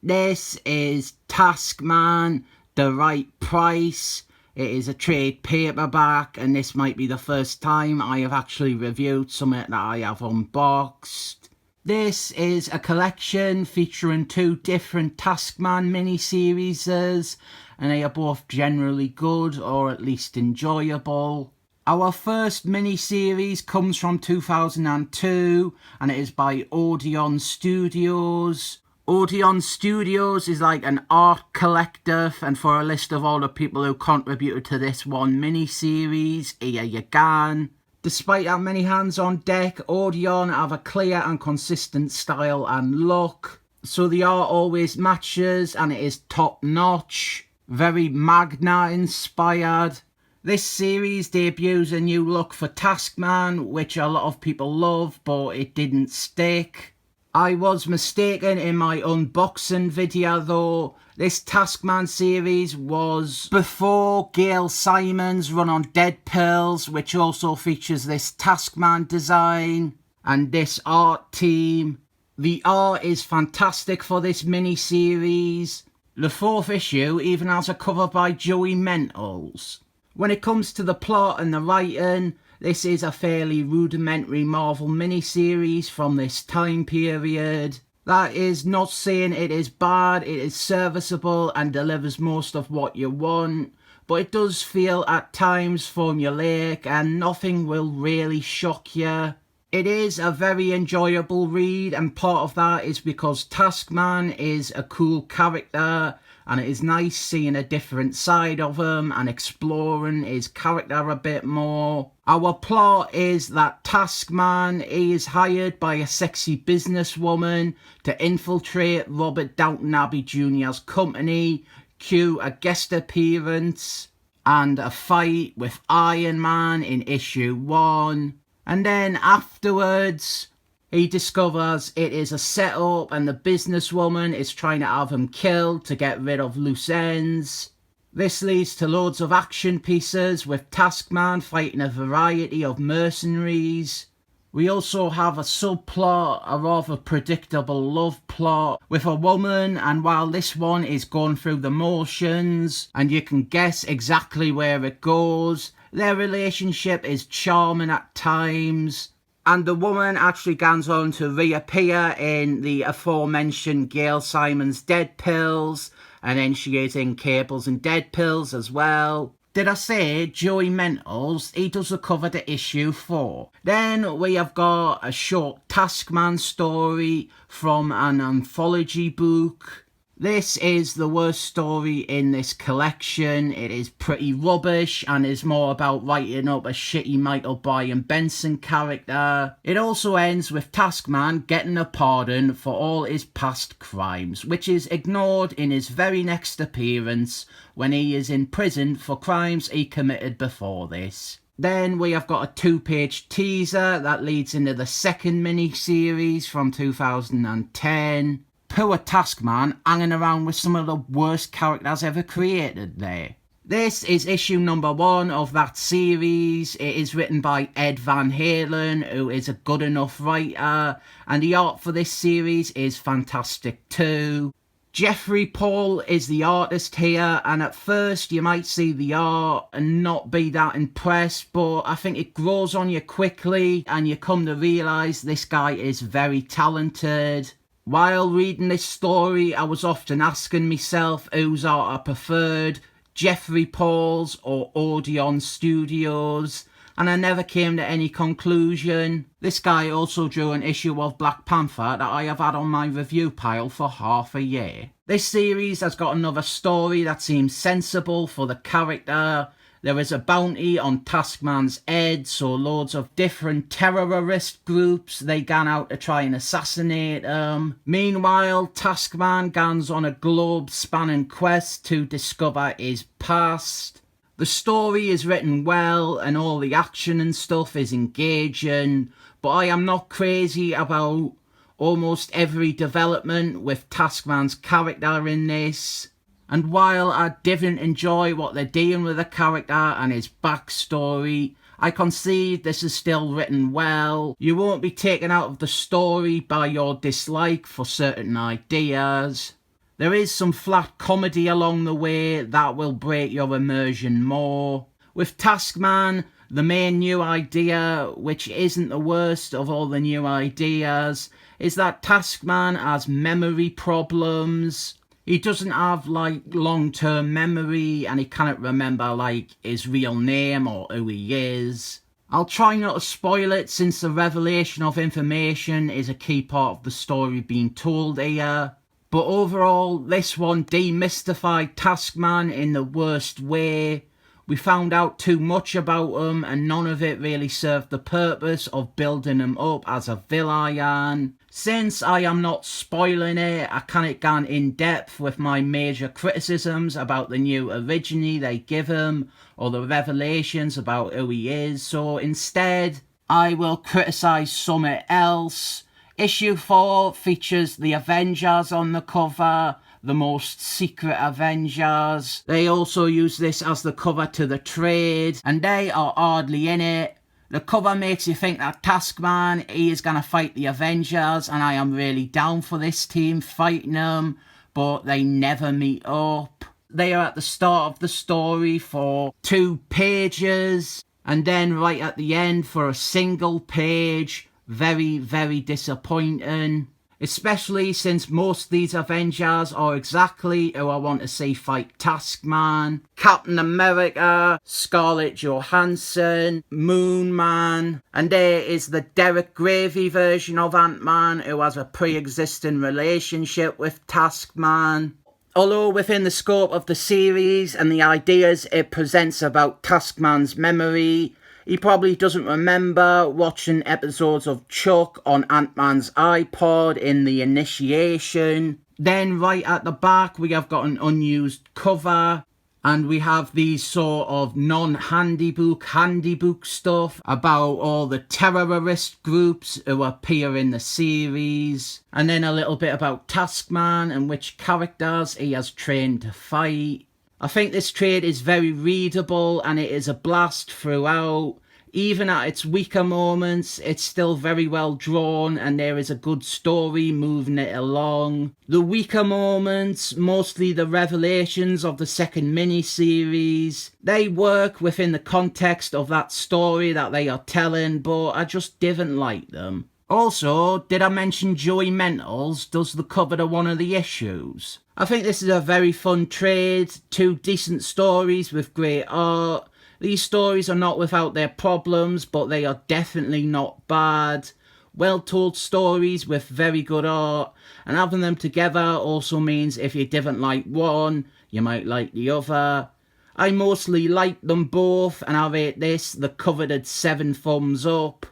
This is Taskman, The Right Price. It is a trade paperback, and this might be the first time I have actually reviewed something that I have unboxed. This is a collection featuring two different Taskman miniseries, and they are both generally good, or at least enjoyable. Our first miniseries comes from 2002, and it is by Odeon Studios. Odeon Studios is like an art collective, and for a list of all the people who contributed to this one miniseries, here you can. Despite how many hands on deck, Odeon have a clear and consistent style and look. So the art always matches, and it is top notch. Very Magna inspired. This series debuts a new look for Taskman, which a lot of people love, but it didn't stick. I was mistaken in my unboxing video though. This Taskman series was before Gail Simon's run on Dead Pills, which also features this Taskman design and this art team. The art is fantastic for this mini-series. The fourth issue even has a cover by Joey Mentals. When it comes to the plot and the writing, this is a fairly rudimentary Marvel miniseries from this time period. That is not saying it is bad, it is serviceable and delivers most of what you want, but it does feel at times formulaic and nothing will really shock you. It is a very enjoyable read, and part of that is because Taskman is a cool character, and it is nice seeing a different side of him and exploring his character a bit more. Our plot is that Taskman is hired by a sexy businesswoman to infiltrate Robert Downton Abbey Jr.'s company, cue a guest appearance and a fight with Iron Man in issue 1. And then afterwards, he discovers it is a setup and the businesswoman is trying to have him killed to get rid of loose ends. This leads to loads of action pieces with Taskman fighting a variety of mercenaries. We also have a subplot, a rather predictable love plot with a woman, and while this one is going through the motions and you can guess exactly where it goes, their relationship is charming at times. And the woman actually goes on to reappear in the aforementioned Gail Simon's Dead Pills, and then she is in Cables and Dead Pills as well. Did I say Joey Mentals? He does a cover to issue 4. Then we have got a short Taskman story from an anthology book. This is the worst story in this collection. It is pretty rubbish and is more about writing up a shitty Michael Brian Benson character. It also ends with Taskman getting a pardon for all his past crimes, which is ignored in his very next appearance when he is in prison for crimes he committed before this. Then we have got a 2-page teaser that leads into the second mini-series from 2010. Poor Taskman hanging around with some of the worst characters ever created there. This is issue number 1 of that series. It is written by Ed Van Halen, who is a good enough writer, and the art for this series is fantastic too. Jefte Paul is the artist here, and at first you might see the art and not be that impressed, but I think it grows on you quickly and you come to realise this guy is very talented. While reading this story, I was often asking myself whose art I preferred, Jefte Paul's or Odeon Studios, and I never came to any conclusion. This guy also drew an issue of Black Panther that I have had on my review pile for half a year. This series has got another story that seems sensible for the character. There is a bounty on Taskman's head, so loads of different terrorist groups, they gan out to try and assassinate him. Meanwhile, Taskman goes on a globe-spanning quest to discover his past. The story is written well and all the action and stuff is engaging, but I am not crazy about almost every development with Taskman's character in this. And while I didn't enjoy what they're doing with the character and his backstory, I concede this is still written well. You won't be taken out of the story by your dislike for certain ideas. There is some flat comedy along the way that will break your immersion more. With Taskman, the main new idea, which isn't the worst of all the new ideas, is that Taskman has memory problems. He doesn't have like long-term memory and he cannot remember like his real name or who he is. I'll try not to spoil it since the revelation of information is a key part of the story being told here. But overall, this one demystified Taskman in the worst way. We found out too much about him and none of it really served the purpose of building him up as a villain. Since I am not spoiling it, I can't go in depth with my major criticisms about the new originy they give him or the revelations about who he is, so instead I will criticise something else. Issue 4 features the Avengers on the cover, the most secret Avengers. They also use this as the cover to the trade, and they are hardly in it. The cover makes you think that Taskman, he is going to fight the Avengers, and I am really down for this team fighting them, but they never meet up. They are at the start of the story for 2 pages, and then right at the end for a single page. Very, very disappointing. Especially since most of these Avengers are exactly who I want to see fight Taskman. Captain America, Scarlett Johansson, Moon Man, and there is the Derek Gravy version of Ant-Man who has a pre-existing relationship with Taskman. Although within the scope of the series and the ideas it presents about Taskman's memory, he probably doesn't remember watching episodes of Chuck on Ant-Man's iPod in the initiation. Then right at the back we have got an unused cover and we have these sort of non-handybook stuff about all the terrorist groups who appear in the series. And then a little bit about Taskman and which characters he has trained to fight. I think this trade is very readable and it is a blast throughout. Even at its weaker moments, it's still very well drawn and there is a good story moving it along. The weaker moments, mostly the revelations of the second mini-series, they work within the context of that story that they are telling, but I just didn't like them. Also, did I mention Joey Mentals does the cover to one of the issues? I think this is a very fun trade, 2 decent stories with great art. These stories are not without their problems, but they are definitely not bad. Well told stories with very good art, and having them together also means if you didn't like one, you might like the other. I mostly liked them both, and I rate this the coveted 7 thumbs up.